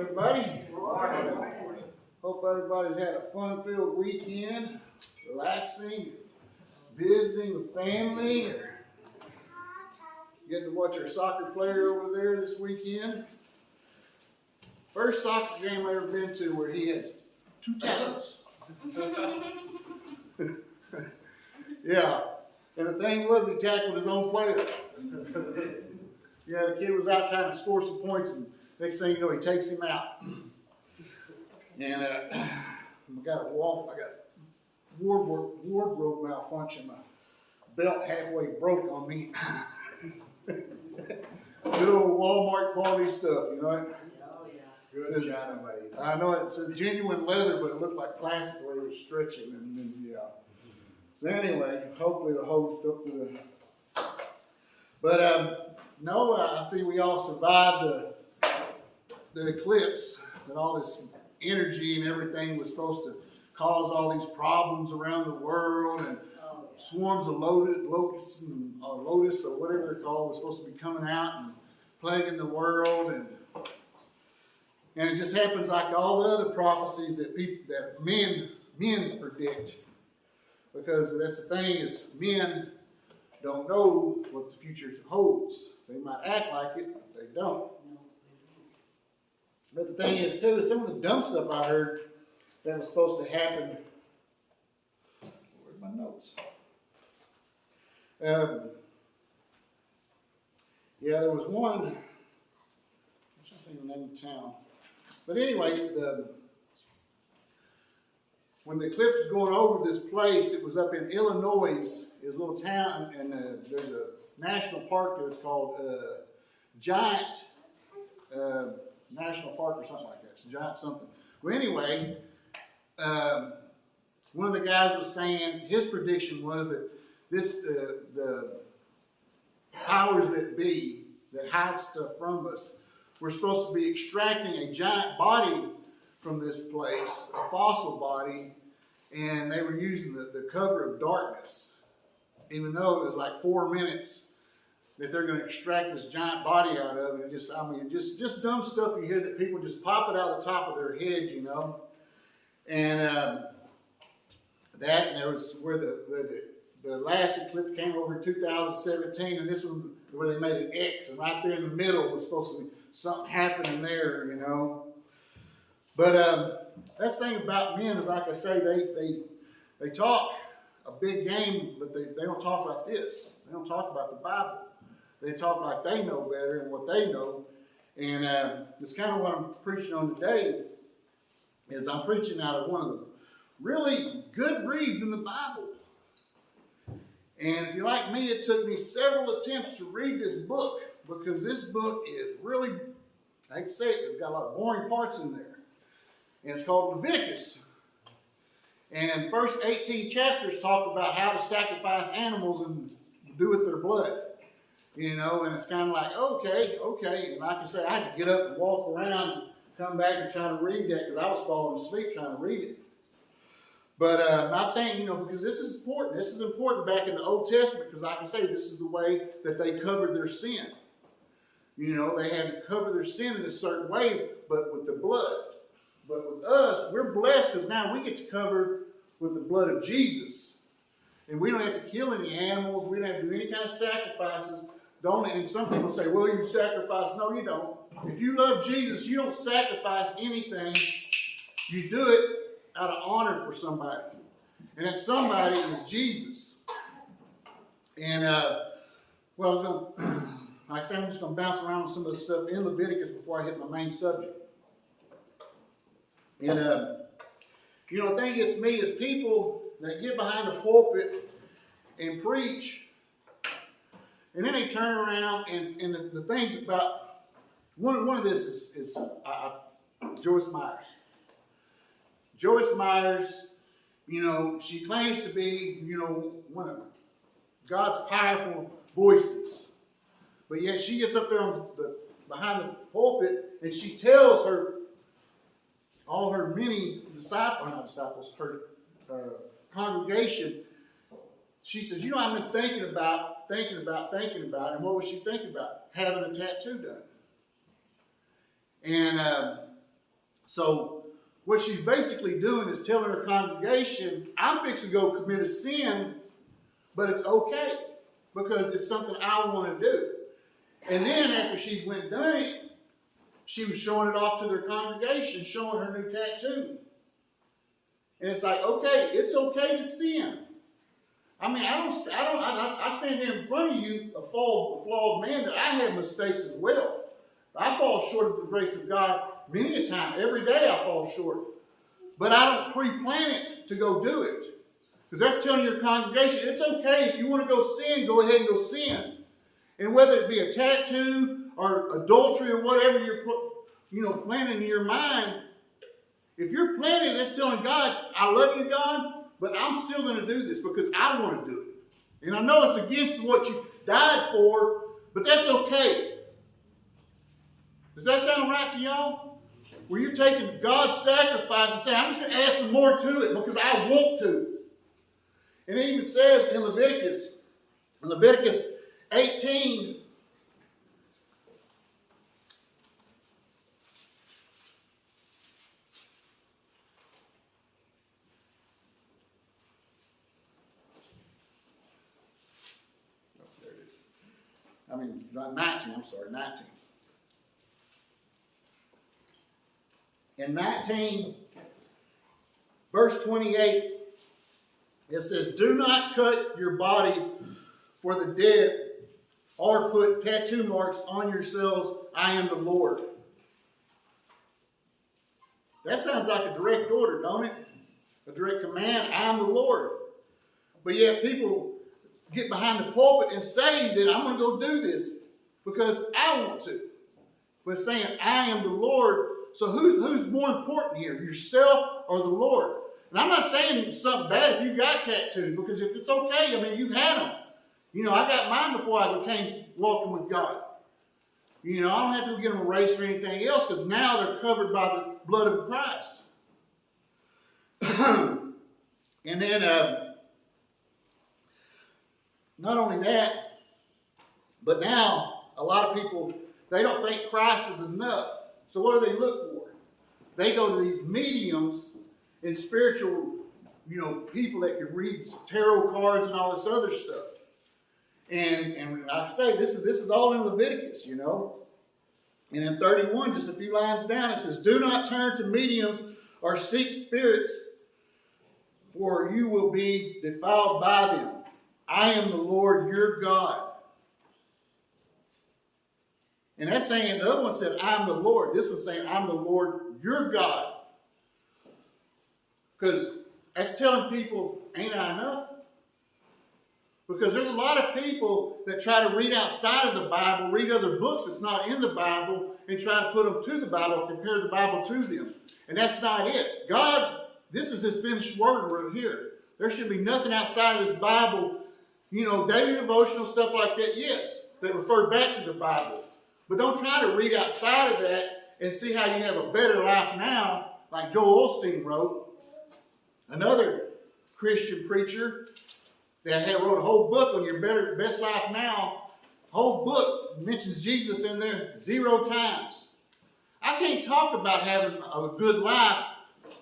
everybody. Hope everybody's had a fun-filled weekend, relaxing, visiting with family, or getting to watch our soccer player over there this weekend. First soccer game I ever been to where he had 2 tackles. Yeah, and the thing was he tackled his own player. Yeah, the kid was out trying to score some points, and next thing you know, he takes him out. And I got wardrobe malfunction. My belt halfway broke on me. Good old Walmart quality stuff, you know it? Oh, yeah. Good China made. I know it's a genuine leather, but it looked like plastic the way it was stretching, and then, yeah. So anyway, hopefully it'll hold up to the. But no, I see we all survived the eclipse, and all this energy and everything was supposed to cause all these problems around the world, and swarms of locusts and lotus or whatever they're called was supposed to be coming out and plaguing the world, and it just happens like all the other prophecies that men predict, because that's the thing is men don't know what the future holds. They might act like it, but they don't. But the thing is too, some of the dumb stuff I heard that was supposed to happen. Where's my notes? Yeah, there was one. I'm trying to think of the name of the town. But anyway, when the eclipse was going over this place, it was up in Illinois. It's a little town, and there's a national park there. It's called Giant National Park or something like that. It's Giant something. Well, anyway, one of the guys was saying his prediction was that the powers that be that hide stuff from us were supposed to be extracting a giant body from this place, a fossil body, and they were using the cover of darkness, even though it was like 4 minutes that they're going to extract this giant body out of it. Just dumb stuff you hear that people just pop it out of the top of their head, you know. And and there was where the last eclipse came over in 2017, and this one where they made an X, and right there in the middle was supposed to be something happening there, you know. But that's the thing about men is, like I say, they talk a big game, but they don't talk like this. They don't talk about the Bible. They talk like they know better and what they know. And it's kind of what I'm preaching on today. Is I'm preaching out of one of the really good reads in the Bible. And if you're like me, it took me several attempts to read this book, because this book is really, I hate to say it, it's got a lot of boring parts in there. And it's called Leviticus. And the first 18 chapters talk about how to sacrifice animals and do with their blood. You know, and it's kind of like, okay. And like I say, I had to get up and walk around and come back and try to read that, because I was falling asleep trying to read it. But I'm not saying, you know, because this is important. This is important back in the Old Testament, because like I say, this is the way that they covered their sin. You know, they had to cover their sin in a certain way, but with the blood. But with us, we're blessed because now we get to cover with the blood of Jesus. And we don't have to kill any animals. We don't have to do any kind of sacrifices. And some people say, well, you sacrifice. No, you don't. If you love Jesus, you don't sacrifice anything. You do it out of honor for somebody. And that somebody is Jesus. And, well, I was going to, like I said, I'm just going to bounce around with some of the stuff in Leviticus before I hit my main subject. And, you know, the thing gets me is people that get behind the pulpit and preach, and then they turn around and the things about, one of this is Joyce Myers. Joyce Myers, you know, she claims to be, you know, one of God's powerful voices. But yet she gets up there behind the pulpit and she tells all her many her congregation, she says, you know, I've been thinking about, and what was she thinking about? Having a tattoo done. And So what she's basically doing is telling her congregation, I'm fixing to go commit a sin, but it's okay because it's something I want to do. And then after she went and done it, she was showing it off to their congregation, showing her new tattoo. And it's like, okay, it's okay to sin. I mean, I stand here in front of you, a flawed man, that I have mistakes as well. I fall short of the grace of God many a time. Every day I fall short. But I don't pre-plan it to go do it. Because that's telling your congregation, it's okay. If you want to go sin, go ahead and go sin. And whether it be a tattoo or adultery or whatever you're planning in your mind, if you're planning, that's telling God, I love you, God, but I'm still going to do this because I want to do it. And I know it's against what you died for, but that's okay. Does that sound right to y'all? Where you're taking God's sacrifice and saying, I'm just going to add some more to it because I want to. And it even says in Leviticus 18, there it is. 19. In 19, verse 28, it says, do not cut your bodies for the dead or put tattoo marks on yourselves. I am the Lord. That sounds like a direct order, don't it? A direct command. I am the Lord. But yet people get behind the pulpit and say that I'm going to go do this because I want to. But saying, I am the Lord. So who's more important here, yourself or the Lord? And I'm not saying something bad if you got tattoos, because if it's okay, I mean, you've had them. I got mine before I became walking with God. I don't have to get them erased or anything else, because now they're covered by the blood of Christ. And then, not only that, but now a lot of people, they don't think Christ is enough. So what do they look for? They go to these mediums and spiritual, people that can read tarot cards and all this other stuff. And like I say, this is all in Leviticus, And in 31, just a few lines down, it says, do not turn to mediums or seek spirits, for you will be defiled by them. I am the Lord your God. And that's saying, the other one said, I'm the Lord. This one's saying, I'm the Lord your God. Because that's telling people, ain't I enough? Because there's a lot of people that try to read outside of the Bible, read other books that's not in the Bible, and try to put them to the Bible, compare the Bible to them. And that's not it. God, this is his finished word right here. There should be nothing outside of this Bible, daily devotional stuff like that, yes, that refer back to the Bible. But don't try to read outside of that and see how you have a better life now, like Joel Osteen wrote. Another Christian preacher that wrote a whole book on your best life now. Whole book mentions Jesus in there 0 times. I can't talk about having a good life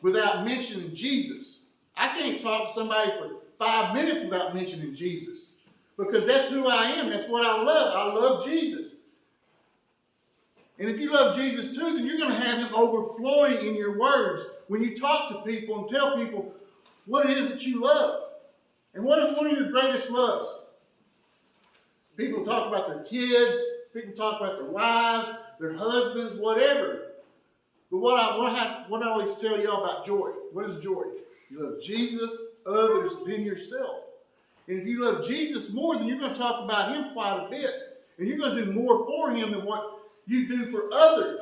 without mentioning Jesus. I can't talk to somebody for 5 minutes without mentioning Jesus. Because that's who I am. That's what I love. I love Jesus. And if you love Jesus too, then you're going to have him overflowing in your words when you talk to people and tell people what it is that you love. And what is one of your greatest loves? People talk about their kids, people talk about their wives, their husbands, whatever. But what I always tell y'all about joy, what is joy? You love Jesus, others, then yourself. And if you love Jesus more, then you're going to talk about him quite a bit. And you're going to do more for him than what you do for others.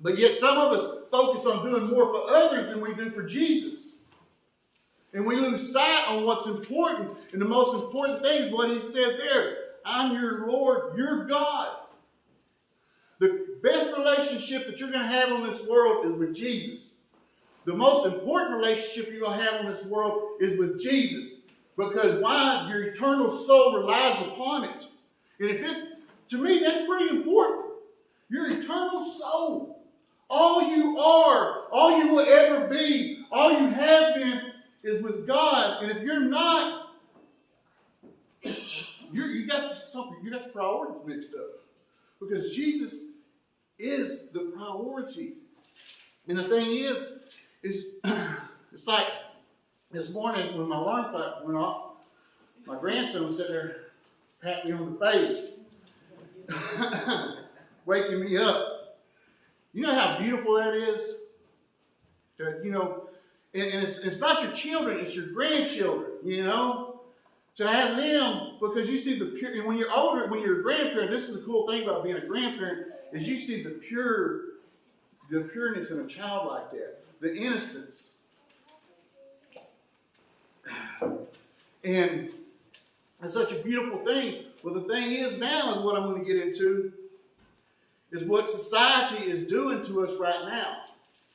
But yet some of us focus on doing more for others than we do for Jesus. And we lose sight on what's important. And the most important thing is what he said there. I'm your Lord, your God. The best relationship that you're going to have on this world is with Jesus. The most important relationship you're going to have on this world is with Jesus. Because why? Your eternal soul relies upon it. And to me, that's pretty important. Your eternal soul. All you are, all you will ever be, all you have been is with God. And if you're not, you got something, you got your priorities mixed up. Because Jesus is the priority. And the thing is it's like this morning when my alarm clock went off, my grandson was sitting there patting me on the face, waking me up. You know how beautiful that is? To, you know, and it's not your children, it's your grandchildren, you know? To have them, because you see the pure, and when you're older, when you're a grandparent, this is the cool thing about being a grandparent, is you see the pureness in a child like that, the innocence. And it's such a beautiful thing. Well, the thing is now, is what I'm going to get into, is what society is doing to us right now.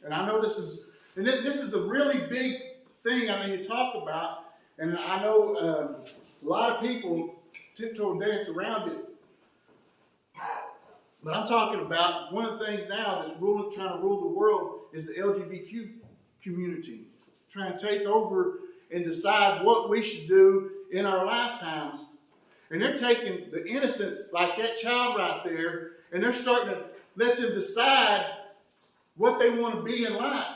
And I know this is a really big thing I need to talk about. And I know a lot of people tiptoe and dance around it. But I'm talking about one of the things now that's trying to rule the world is the LGBTQ community. Trying to take over and decide what we should do in our lifetimes. And they're taking the innocence, like that child right there, and they're starting to let them decide what they want to be in life.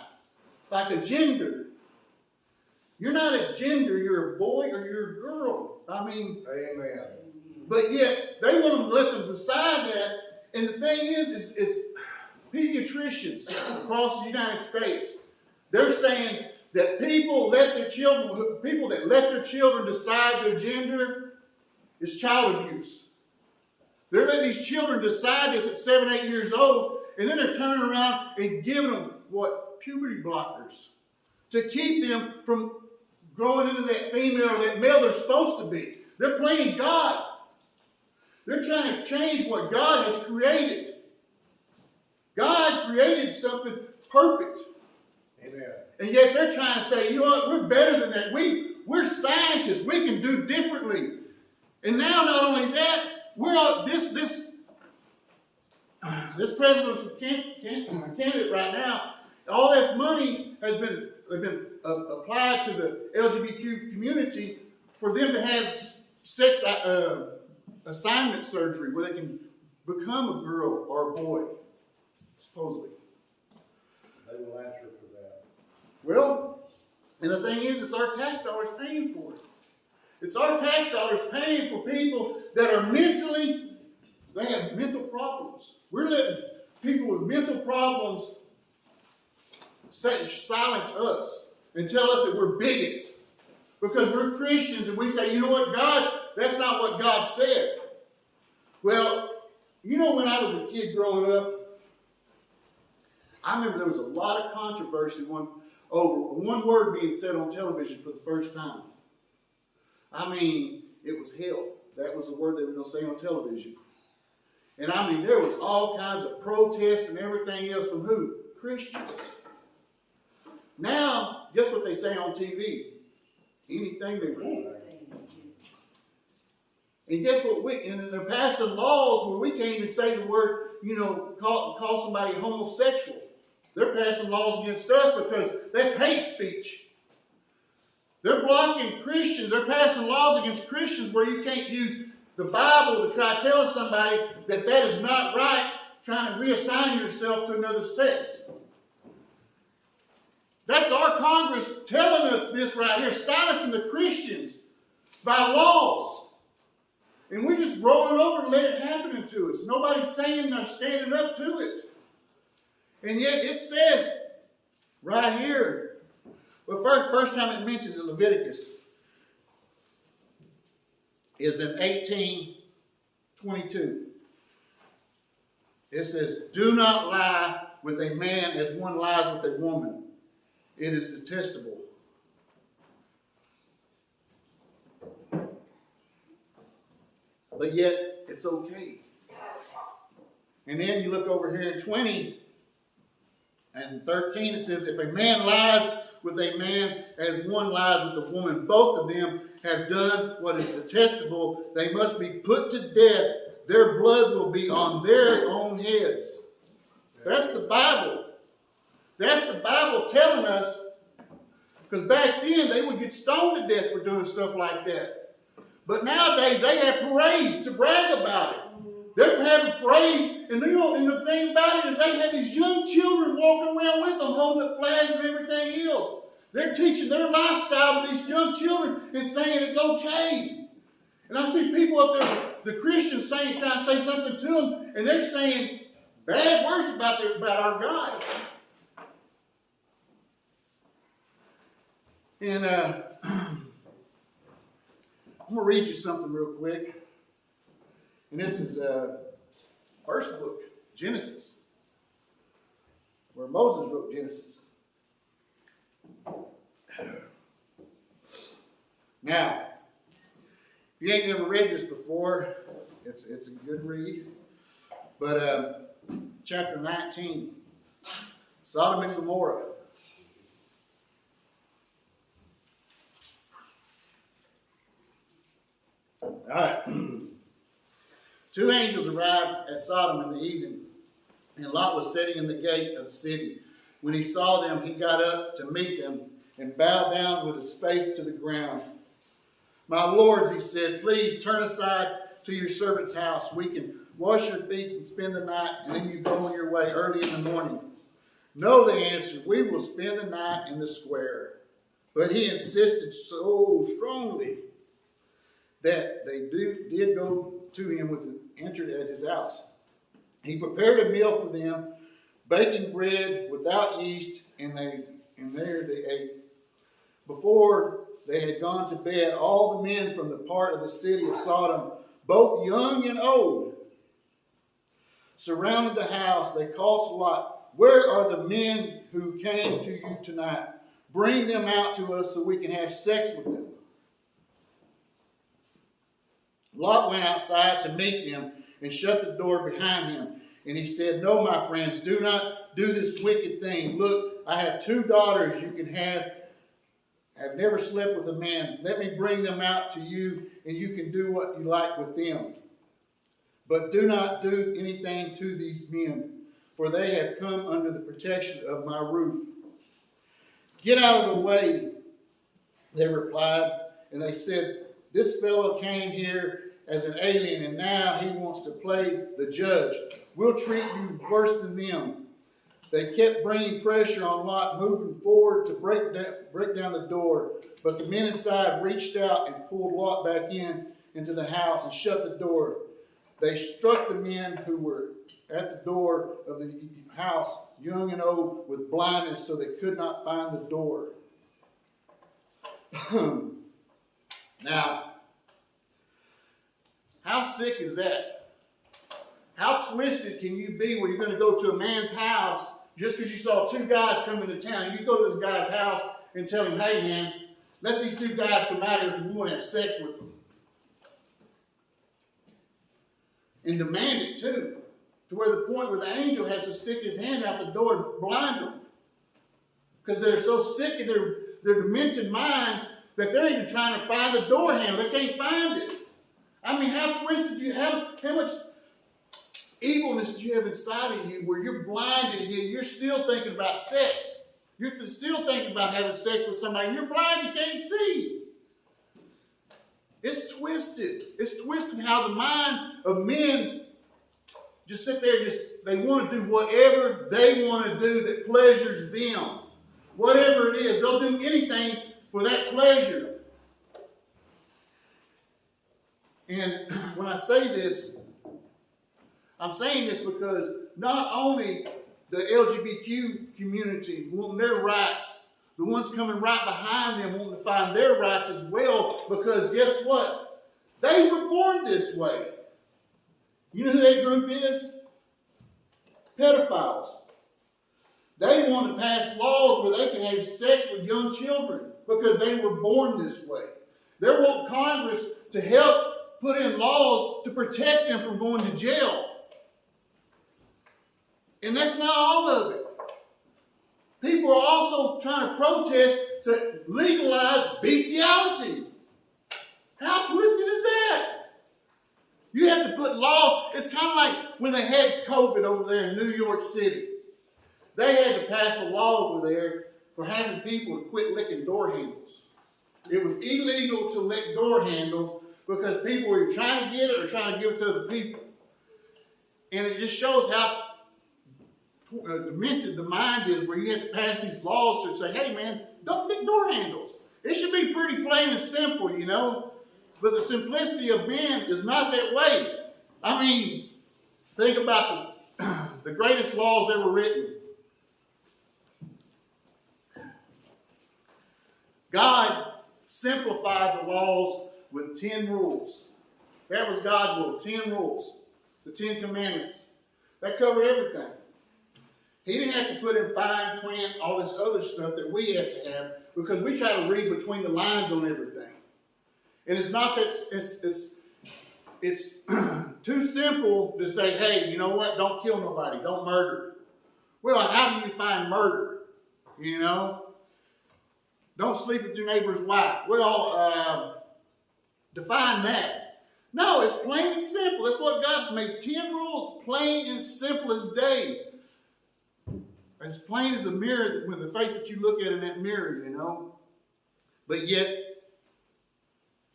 Like a gender. You're not a gender, you're a boy or you're a girl. I mean, amen. But yet, they want to let them decide that. And the thing is pediatricians across the United States, they're saying that people that let their children decide their gender is child abuse. They're letting these children decide this at 7, 8 years old, and then they're turning around and giving them puberty blockers to keep them from growing into that female or that male they're supposed to be. They're playing God. They're trying to change what God has created. God created something perfect. Amen. And yet they're trying to say, you know what, we're better than that. We're scientists. We can do differently. And now not only that, we're all, this presidential candidate right now, all this money has been applied to the LGBTQ community for them to have sex assignment surgery where they can become a girl or a boy, supposedly. They will answer for that. Well, and the thing is, it's our tax dollars paying for it. It's our tax dollars paying for people that are they have mental problems. We're letting people with mental problems silence us and tell us that we're bigots because we're Christians and we say, you know what, God, that's not what God said. Well, you know, when I was a kid growing up, I remember there was a lot of controversy over one word being said on television for the first time. I mean, it was hell. That was the word they were going to say on television. And I mean, there was all kinds of protests and everything else from who? Christians. Now, guess what they say on TV? Anything they want. And guess what? And they're passing laws where we can't even say the word, call somebody homosexual. They're passing laws against us because that's hate speech. They're blocking Christians. They're passing laws against Christians where you can't use the Bible to try to tell somebody that is not right, trying to reassign yourself to another sex. That's our Congress telling us this right here, silencing the Christians by laws. And we're just rolling over and let it happen to us. Nobody's saying or standing up to it. And yet it says right here, well, first time it mentions in Leviticus is in 18:22. It says, do not lie with a man as one lies with a woman. It is detestable. But yet, it's okay. And then you look over here in 20 and 13, it says, if a man lies with a man as one lies with a woman, both of them have done what is detestable. They must be put to death. Their blood will be on their own heads. That's the Bible. That's the Bible telling us, because back then they would get stoned to death for doing stuff like that. But nowadays they have parades to brag about it. They're having parades, and and the thing about it is they have these young children walking around with them, holding up flags and everything else. They're teaching their lifestyle to these young children and saying it's okay. And I see people up there, the Christians, trying to say something to them, and they're saying bad words about our God. And I'm going to read you something real quick. And this is first book, Genesis, where Moses wrote Genesis. Now, if you ain't never read this before, it's a good read. But chapter 19, Sodom and Gomorrah. All right. 2 angels arrived at Sodom in the evening, and Lot was sitting in the gate of the city. When he saw them, he got up to meet them and bowed down with his face to the ground. My lords, he said, please turn aside to your servant's house. We can wash your feet and spend the night, and then you go on your way early in the morning. No, they answered, we will spend the night in the square. But he insisted so strongly that they did go to him entered at his house. He prepared a meal for them, baking bread without yeast, and there they ate. Before they had gone to bed, all the men from the part of the city of Sodom, both young and old, surrounded the house. They called to Lot, where are the men who came to you tonight? Bring them out to us so we can have sex with them. Lot went outside to meet them and shut the door behind him. And he said, no, my friends, do not do this wicked thing. Look, I have 2 daughters you can have never slept with a man. Let me bring them out to you, and you can do what you like with them. But do not do anything to these men, for they have come under the protection of my roof. Get out of the way, they replied. And they said, this fellow came here as an alien, and now he wants to play the judge. We'll treat you worse than them. They kept bringing pressure on Lot, moving forward to break down the door. But the men inside reached out and pulled Lot back into the house and shut the door. They struck the men who were at the door of the house, young and old, with blindness, so they could not find the door. Now, how sick is that? How twisted can you be where you're going to go to a man's house just because you saw 2 guys come into town? You go to this guy's house and tell him, hey man, let these 2 guys come out here because we want to have sex with them. And demand it too. To where the point where the angel has to stick his hand out the door and blind them. Because they're so sick in their demented minds that they're even trying to find the door handle. They can't find it. I mean, how twisted you have, how much evilness do you have inside of you where you're blinded and you're still thinking about sex. You're still thinking about having sex with somebody and you're blind, you can't see. It's twisted. It's twisted how the mind of men just sit there and they want to do whatever they want to do that pleasures them. Whatever it is, they'll do anything for that pleasure. And when I say this, I'm saying this because not only the LGBTQ community wanting their rights, the ones coming right behind them wanting to find their rights as well, because guess what? They were born this way. You know who that group is? Pedophiles. They want to pass laws where they can have sex with young children because they were born this way. They want Congress to help put in laws to protect them from going to jail. And that's not all of it. People are also trying to protest to legalize bestiality. How twisted is that? You have to put laws. It's kind of like when they had COVID over there in New York City. They had to pass a law over there for having people to quit licking door handles. It was illegal to lick door handles because people were trying to get it or trying to give it to other people. And it just shows how demented the mind is, where you have to pass these laws to say, hey man, don't lick door handles. It should be pretty plain and simple, you know. But the simplicity of men is not that way. I mean, think about the greatest laws ever written. God simplified the laws with 10 rules. That was God's rule, 10 rules. The 10 commandments. That covered everything. He didn't have to put in fine print all this other stuff that we have to have, because we try to read between the lines on everything. And it's not that it's too simple to say, hey, you know what, don't kill nobody, don't murder. Well, how do you find murder? You know? Don't sleep with your neighbor's wife. Well, define that. No, it's plain and simple. That's what God made. 10 rules, plain and simple as day. As plain as a mirror with the face that you look at in that mirror, you know. But yet,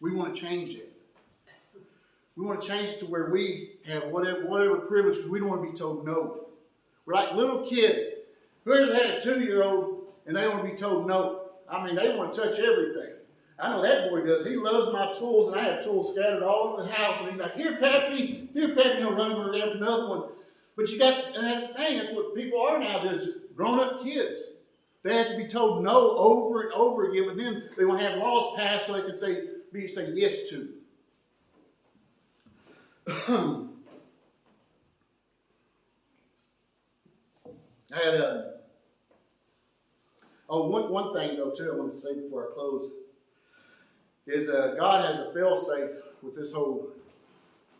we want to change it. We want to change it to where we have whatever privilege, because we don't want to be told no. We're like little kids. Whoever's had a 2-year-old and they don't want to be told no. I mean, they want to touch everything. I know that boy does. He loves my tools, and I have tools scattered all over the house. And he's like, here, Peppy, he'll run over and grab another one. But you got, and that's the thing, that's what people are now, just grown-up kids. They have to be told no over and over again, but then they want to have laws passed so they can say yes to. I had one thing though too I wanted to say before I close is God has a fail-safe with this whole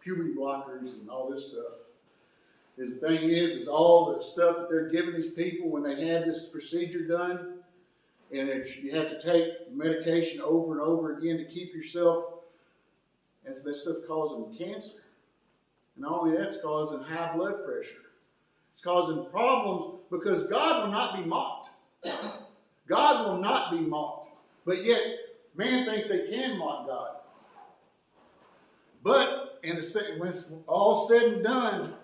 puberty blockers and all this stuff. The thing is all the stuff that they're giving these people when they have this procedure done, and you have to take medication over and over again to keep yourself, and this stuff causing cancer. And not only that, it's causing high blood pressure. It's causing problems because God will not be mocked. God will not be mocked. But yet, man think they can mock God. But when it's all said and done,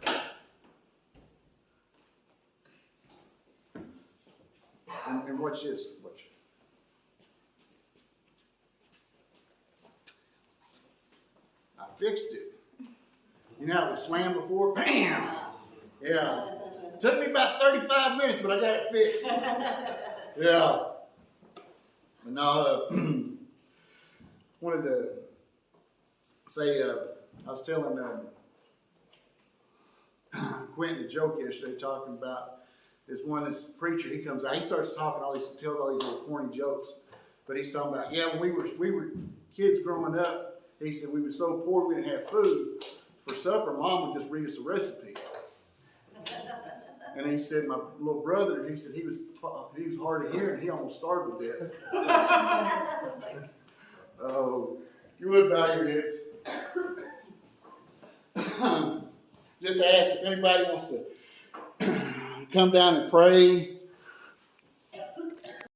and watch this. Watch. I fixed it. You know how it was slammed before? Bam! Yeah. Took me about 35 minutes, but I got it fixed. Yeah. And now, wanted to say, I was telling Quentin a joke yesterday, talking about this preacher. He comes out, he starts talking tells all these little corny jokes. But he's talking about, yeah, when we were kids growing up, he said we were so poor we didn't have food. For supper, Mom would just read us a recipe. And he said, my little brother, he said he was hard of hearing, he almost starved to death. Oh, you would bow your heads. Just ask if anybody wants to come down and pray.